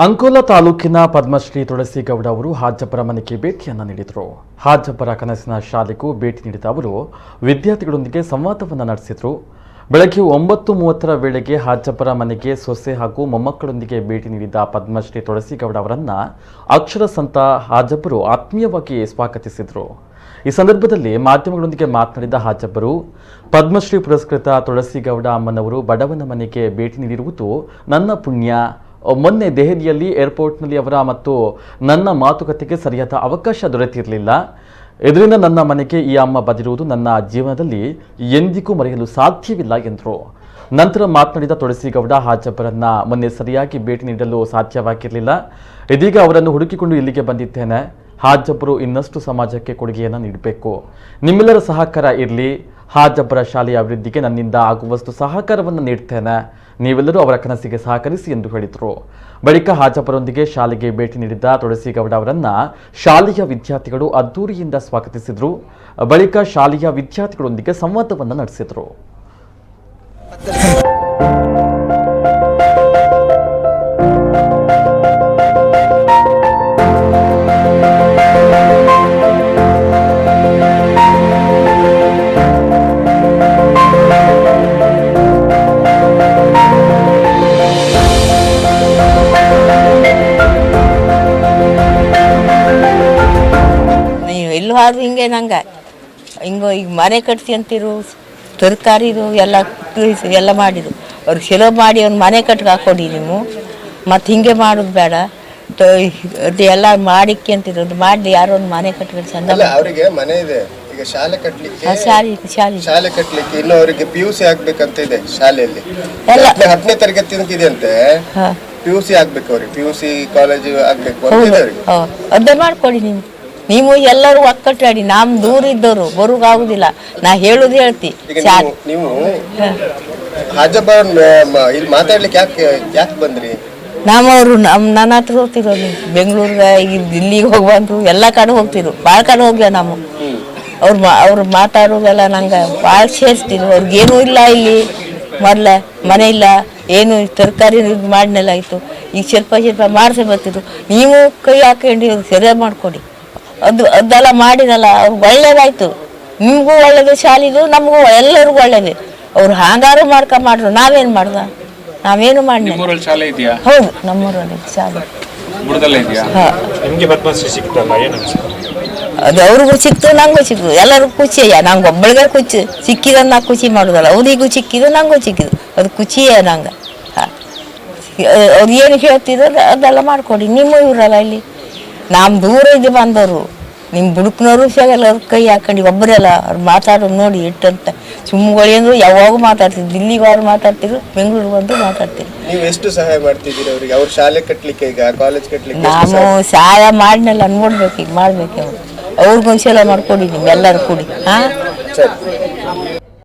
ಅಂಕೋಲಾ ತಾಲೂಕಿನ ಪದ್ಮಶ್ರೀ ತುಳಸಿಗೌಡ ಅವರು ಹಾಜಬ್ಬರ ಮನೆಗೆ ಭೇಟಿಯನ್ನು ನೀಡಿದರು. ಹಾಜಬ್ಬರ ಕನಸಿನ ಶಾಲೆಗೂ ಭೇಟಿ ನೀಡಿದ ಅವರು ವಿದ್ಯಾರ್ಥಿಗಳೊಂದಿಗೆ ಸಂವಾದವನ್ನು ನಡೆಸಿದರು. ಬೆಳಗ್ಗೆ 9:30 ವೇಳೆಗೆ ಹಾಜಬ್ಬರ ಮನೆಗೆ ಸೊಸೆ ಹಾಗೂ ಮೊಮ್ಮಕ್ಕಳೊಂದಿಗೆ ಭೇಟಿ ನೀಡಿದ ಪದ್ಮಶ್ರೀ ತುಳಸಿಗೌಡ ಅವರನ್ನು ಅಕ್ಷರ ಸಂತ ಹಾಜಬ್ಬರು ಆತ್ಮೀಯವಾಗಿ ಸ್ವಾಗತಿಸಿದರು. ಈ ಸಂದರ್ಭದಲ್ಲಿ ಮಾಧ್ಯಮಗಳೊಂದಿಗೆ ಮಾತನಾಡಿದ ಹಾಜಬ್ಬರು, ಪದ್ಮಶ್ರೀ ಪುರಸ್ಕೃತ ತುಳಸಿಗೌಡ ಅಮ್ಮನವರು ಬಡವನ ಮನೆಗೆ ಭೇಟಿ ನೀಡಿರುವುದು ನನ್ನ ಪುಣ್ಯ. ಮೊನ್ನೆ ದೆಹಲಿಯಲ್ಲಿ ಏರ್ಪೋರ್ಟ್ನಲ್ಲಿ ಅವರ ಮತ್ತು ನನ್ನ ಮಾತುಕತೆಗೆ ಸರಿಯಾದ ಅವಕಾಶ ದೊರೆತಿರಲಿಲ್ಲ. ಇದರಿಂದ ನನ್ನ ಮನೆಗೆ ಈ ಅಮ್ಮ ಬಂದಿರುವುದು ನನ್ನ ಜೀವನದಲ್ಲಿ ಎಂದಿಗೂ ಮರೆಯಲು ಸಾಧ್ಯವಿಲ್ಲ ಎಂದರು. ನಂತರ ಮಾತನಾಡಿದ ತುಳಸಿಗೌಡ, ಹಾಜಬ್ಬರನ್ನ ಮೊನ್ನೆ ಸರಿಯಾಗಿ ಭೇಟಿ ನೀಡಲು ಸಾಧ್ಯವಾಗಿರಲಿಲ್ಲ. ಇದೀಗ ಅವರನ್ನು ಹುಡುಕಿಕೊಂಡು ಇಲ್ಲಿಗೆ ಬಂದಿದ್ದೇನೆ. ಹಾಜಬ್ಬರು ಇನ್ನಷ್ಟು ಸಮಾಜಕ್ಕೆ ಕೊಡುಗೆಯನ್ನು ನೀಡಬೇಕು. ನಿಮ್ಮೆಲ್ಲರ ಸಹಕಾರ ಇರಲಿ. ಹಾಜಬ್ಬರ ಶಾಲೆಯ ಅಭಿವೃದ್ಧಿಗೆ ನನ್ನಿಂದ ಆಗುವಷ್ಟು ಸಹಕಾರವನ್ನು ನೀಡ್ತೇನೆ. ನೀವೆಲ್ಲರೂ ಅವರ ಕನಸಿಗೆ ಸಹಕರಿಸಿ ಎಂದು ಹೇಳಿದರು. ಬಳಿಕ ಹಾಜಬ್ಬರೊಂದಿಗೆ ಶಾಲೆಗೆ ಭೇಟಿ ನೀಡಿದ್ದ ತುಳಸಿಗೌಡ ಅವರನ್ನ ಶಾಲೆಯ ವಿದ್ಯಾರ್ಥಿಗಳು ಅದ್ದೂರಿಯಿಂದ ಸ್ವಾಗತಿಸಿದರು. ಬಳಿಕ ಶಾಲೆಯ ವಿದ್ಯಾರ್ಥಿಗಳೊಂದಿಗೆ ಸಂವಾದವನ್ನು ನಡೆಸಿದರು. ಎಲ್ಲೂ ಹಿಂಗೆ ನಂಗೆ ಈಗ ಮನೆ ಕಟ್ಸಿ ಅಂತಿರು, ತರಕಾರಿದು ಎಲ್ಲ ಮಾಡಿರು. ಅವ್ರಿಗೆ ಚಲೋ ಮಾಡಿ ಅವ್ನು ಮನೆ ಕಟ್ಗೆ ಹಾಕೊಡಿ ನೀವು. ಮತ್ತು ಹಿಂಗೆ ಮಾಡೋದು ಬೇಡ, ಅದು ಎಲ್ಲ ಮಾಡಿಕ್ಕೆ ಅಂತಿರೋದು ಮಾಡಿ ಯಾರೋ ಒಂದು ಮನೆ ಕಟ್ಕೊಂಡು ಚಂದ. ಅವರಿಗೆ ಮನೆ ಇದೆ, ಈಗ ಶಾಲೆ ಕಟ್ಟಲಿಕ್ಕೆ ಶಾಲೆ ಕಟ್ಟಲಿಕ್ಕೆ ಇನ್ನು ಅವರಿಗೆ PUC ಆಗ್ಬೇಕಂತ ಇದೆ. ಶಾಲೆಯಲ್ಲಿ 10ನೇ ತರಗತಿ ಇದೆ ಅಂತೆ. PUC ಆಗ್ಬೇಕು ಅವ್ರಿಗೆ, PUC ಕಾಲೇಜ್ ಆಗ್ಬೇಕು ಅಂತ ಇದೆ. ಅದೇ ಮಾಡ್ಕೊಡಿ ನೀವು ಎಲ್ಲರೂ ಒಕ್ಕಟ್ಟಾಡಿ. ನಮ್ ದೂರ ಇದ್ದವರು ಬರೋಕಾಗುದಿಲ್ಲ. ನಾ ಹೇಳುದು ಹೇಳ್ತಿ. ನೀವು ಹಾಜಬ್ಬರ ಇಲ್ಲಿ ಮಾತಾಡ್ಲಿಕ್ಕೆ ಯಾಕೆ ಬಂದ್ರಿ? ನಮ್ಮವ್ರು ನನ್ನ ಹತ್ರ ಹೋಗ್ತಿರೋದು ಬೆಂಗಳೂರಿಗೆ, ದಿಲ್ಲಿಗೆ ಹೋಗಿ ಬಂದ್ರು, ಎಲ್ಲ ಕಡೆ ಹೋಗ್ತಿರು. ಭಾಳ ಕಡೆ ಹೋಗ್ಯ ನಾವು. ಅವ್ರು ಮಾತಾಡೋದೆಲ್ಲ ನಂಗೆ ಭಾಳ ಸೇರಿಸ್ತಿದ್ರು. ಅವ್ರಿಗೇನೂ ಇಲ್ಲ ಇಲ್ಲಿ, ಮೊದಲ ಮನೆ ಇಲ್ಲ, ಏನು ತರಕಾರಿ ಮಾಡಿನೆಲ್ಲ ಆಯಿತು. ಈಗ ಸ್ವಲ್ಪ ಮಾಡಿಸಿ ಬರ್ತಿದ್ರು. ನೀವು ಕೈ ಹಾಕೊಂಡು ಸರಿಯಾಗಿ ಮಾಡ್ಕೊಡಿ. ಅದೆಲ್ಲ ಮಾಡಿದಲ್ಲ ಅವ್ರಿಗೆ ಒಳ್ಳೇದಾಯ್ತು. ನಿಮಗೂ ಒಳ್ಳೇದು, ಶಾಲಿದು ನಮಗೂ ಎಲ್ಲರಿಗೂ ಒಳ್ಳೇದು. ಅವ್ರು ಹಾಗಾರು ಮಾಡ್ರು. ನಾವೇನು ಮಾಡ್ದ? ನಾವೇನು ಮಾಡಿ. ಹೌದು, ನಮ್ಮೂರಲ್ಲಿ ಶಾಲೆ. ಅದು ಅವ್ರಿಗೂ ಸಿಕ್ತು, ನಂಗೂ ಸಿಕ್ತು, ಎಲ್ಲರಿಗೂ ಖುಷಿಯ. ನಂಗೆ ಒಬ್ಬಳಿಗೆ ಖುಷಿ ಸಿಕ್ಕಿದ, ನಾ ಖುಷಿ ಮಾಡೋದಲ್ಲ. ಅವ್ರಿಗೂ ಸಿಕ್ಕಿದ್ದು, ನಂಗೂ ಸಿಕ್ಕಿದ್ದು, ಅದು ಖುಷಿಯೇ ನಂಗೆ. ಅವ್ರು ಏನು ಹೇಳ್ತಿದ್ರು ಅದೆಲ್ಲ ಮಾಡ್ಕೊಡಿ. ನಿಮ್ಮ ಇವ್ರಲ್ಲ ಇಲ್ಲಿ, ನಮ್ಮ ದೂರ ಇದು ಬಂದವರು, ನಿಮ್ಮ ಬುಡುಕ್ನವರು ಸಿಗಲ್ಲ. ಅವ್ರ ಕೈ ಹಾಕೊಂಡು ಒಬ್ಬರೆಲ್ಲ ಅವ್ರು ಮಾತಾಡೋದು ನೋಡಿ ಇಟ್ಟಂತ ಸುಮ್ಮಗಳು ಅಂದ್ರೆ ಯಾವಾಗ ಮಾತಾಡ್ತಿದ್ರು. ದಿಲ್ಲಿಗೆ ಅವ್ರು ಮಾತಾಡ್ತಿದ್ರು, ಬೆಂಗಳೂರಿಗೆ ಬಂದು ಮಾತಾಡ್ತಿದ್ರು. ನೀವು ಎಷ್ಟು ಸಹಾಯ ಮಾಡ್ತಿದ್ದೀರಿ ಅವರಿಗೆ? ಅವ್ರ ಶಾಲೆ ಕಟ್ಟಲಿಕ್ಕೆ, ಈಗ ಕಾಲೇಜ್ ಕಟ್ಟಲಿಕ್ಕೆ ನಾವು ಸಹಾಯ ಮಾಡಿನೆಲ್ಲ ನೋಡ್ಬೇಕು, ಈಗ ಮಾಡ್ಬೇಕು. ಅವ್ರಿಗೊಂದ್ಸಲ ಮಾಡ್ಕೊಡಿ ನಿಮ್ಗೆಲ್ಲರೂ ಕೂಡಿ.